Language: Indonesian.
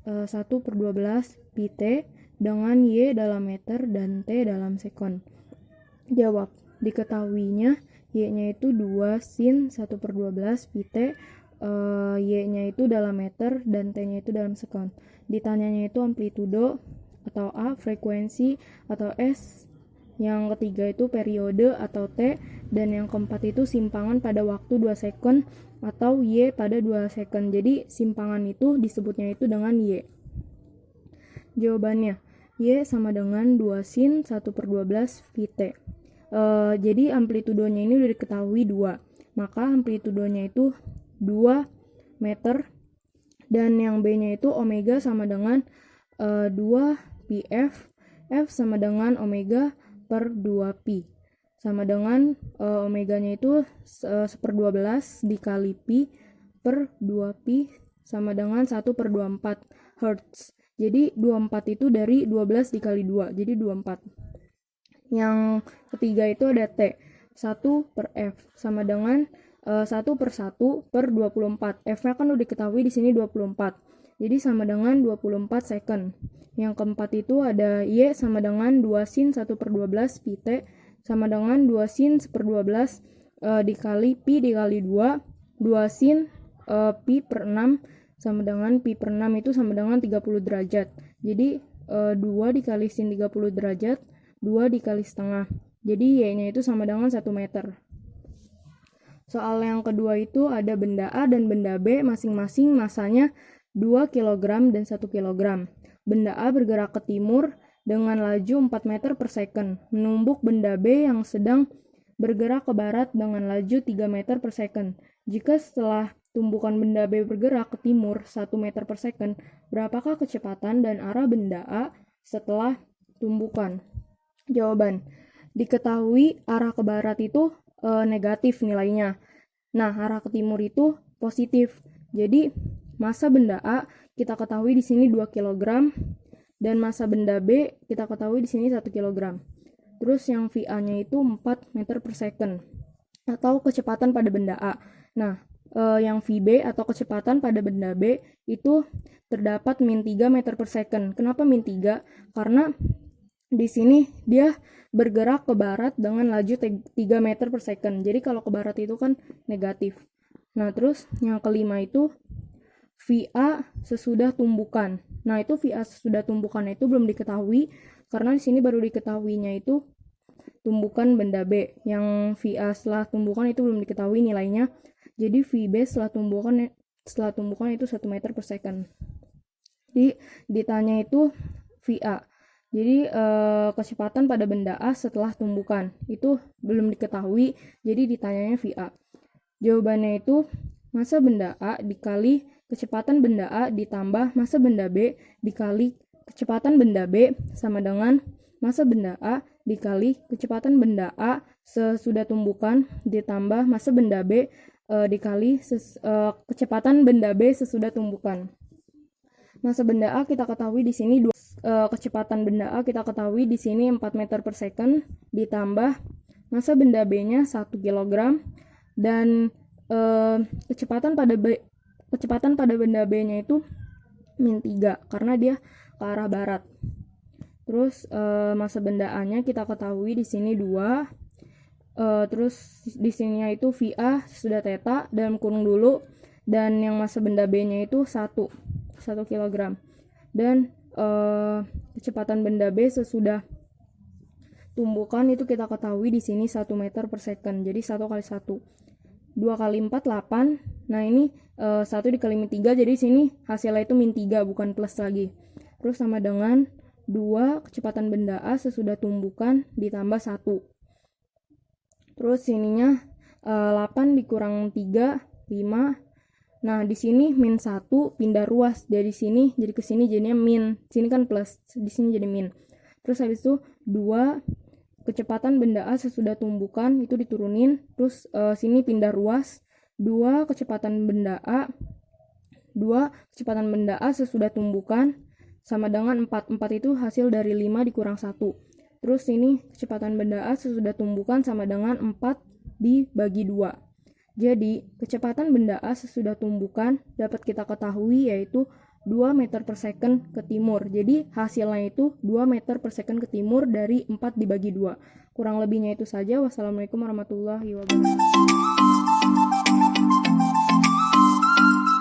1/12 pt dengan Y dalam meter dan T dalam sekon. Jawab. Diketahuinya Y-nya itu 2 sin 1/12 pt, Y-nya itu dalam meter dan T-nya itu dalam sekon. Ditanyanya itu amplitudo atau A, frekuensi atau S, yang ketiga itu periode atau T, dan yang keempat itu simpangan pada waktu 2 second atau Y pada 2 second. Jadi simpangan itu disebutnya itu dengan Y. Jawabannya, Y sama dengan 2 sin 1/12 Vt. Jadi amplitudonya ini udah diketahui 2. Maka amplitudonya itu 2 meter, dan yang B-nya itu omega sama dengan 2 pf, F sama dengan omega per 2pi, sama dengan omeganya itu 1/12 dikali pi per 2pi sama dengan 1/24 Hz. Jadi 24 itu dari 12 dikali 2, jadi 24. Yang ketiga itu ada T, 1/F sama dengan 1/1/24. F-nya kan udah diketahui di sini 24. Jadi sama dengan 24 second. Yang keempat itu ada Y sama dengan 2 sin 1/12 pt sama dengan 2 sin 1/12 dikali pi dikali 2, 2 sin pi per 6 sama dengan pi per 6 itu sama dengan 30 derajat. Jadi 2 dikali sin 30 derajat, 2 dikali setengah. Jadi Y-nya itu sama dengan 1 meter. Soal yang kedua itu ada benda A dan benda B, masing-masing masanya 2 kg dan 1 kg. Benda A bergerak ke timur dengan laju 4 meter per second, menumbuk benda B yang sedang bergerak ke barat dengan laju 3 meter per second. Jika setelah tumbukan benda B bergerak ke timur 1 meter per second, berapakah kecepatan dan arah benda A setelah tumbukan? Jawaban. Diketahui arah ke barat itu negatif nilainya. Nah, arah ke timur itu positif. Jadi, massa benda A kita ketahui di sini 2 kg dan massa benda B kita ketahui di sini 1 kg. Terus yang VA-nya itu 4 meter per second atau kecepatan pada benda A. Nah, yang VB atau kecepatan pada benda B itu terdapat min 3 meter per second. Kenapa min 3? Karena di sini dia bergerak ke barat dengan laju 3 meter per second. Jadi kalau ke barat itu kan negatif. Nah, terus yang kelima itu VA sesudah tumbukan. Nah, itu VA sesudah tumbukan itu belum diketahui karena di sini baru diketahuinya itu tumbukan benda B. Yang VA setelah tumbukan itu belum diketahui nilainya. Jadi VB setelah tumbukan itu 1 meter per second. Jadi ditanya itu VA. Jadi kecepatan pada benda A setelah tumbukan itu belum diketahui, jadi ditanyanya VA. Jawabannya itu massa benda A dikali kecepatan benda A ditambah massa benda B dikali kecepatan benda B sama dengan massa benda A dikali kecepatan benda A sesudah tumbukan ditambah massa benda B dikali kecepatan benda B sesudah tumbukan. Massa benda A kita ketahui di sini kecepatan benda A kita ketahui di sini 4 meter per second ditambah massa benda B-nya 1 kg dan kecepatan pada benda B-nya itu min 3 karena dia ke arah barat. Terus massa benda A-nya kita ketahui di sini 2. Terus di sininya itu VA sudah theta dalam kurung dulu, dan yang massa benda B-nya itu 1 kg. Dan kecepatan benda B sesudah tumbukan itu kita ketahui di sini 1 meter per second. Jadi 1 kali 1. 2 kali 4 8. Nah, ini 1 dikali min 3, jadi sini hasilnya itu min 3 bukan plus lagi. Terus sama dengan 2 kecepatan benda A sesudah tumbukan ditambah 1. Terus sininya 8 dikurang 3 5. Nah, di sini min 1 pindah ruas dari sini jadi ke sini jadinya min. Sini kan plus, di sini jadi min. Terus habis itu 2 kecepatan benda A sesudah tumbukan itu diturunin. Terus sini pindah ruas. 2 kecepatan benda A sesudah tumbukan sama dengan 4. 4 itu hasil dari 5 dikurang 1. Terus ini kecepatan benda A sesudah tumbukan sama dengan 4 dibagi 2. Jadi, kecepatan benda A sesudah tumbukan dapat kita ketahui yaitu 2 meter per second ke timur. Jadi hasilnya itu 2 meter per second ke timur dari 4 dibagi 2. Kurang lebihnya itu saja. Wassalamualaikum warahmatullahi wabarakatuh.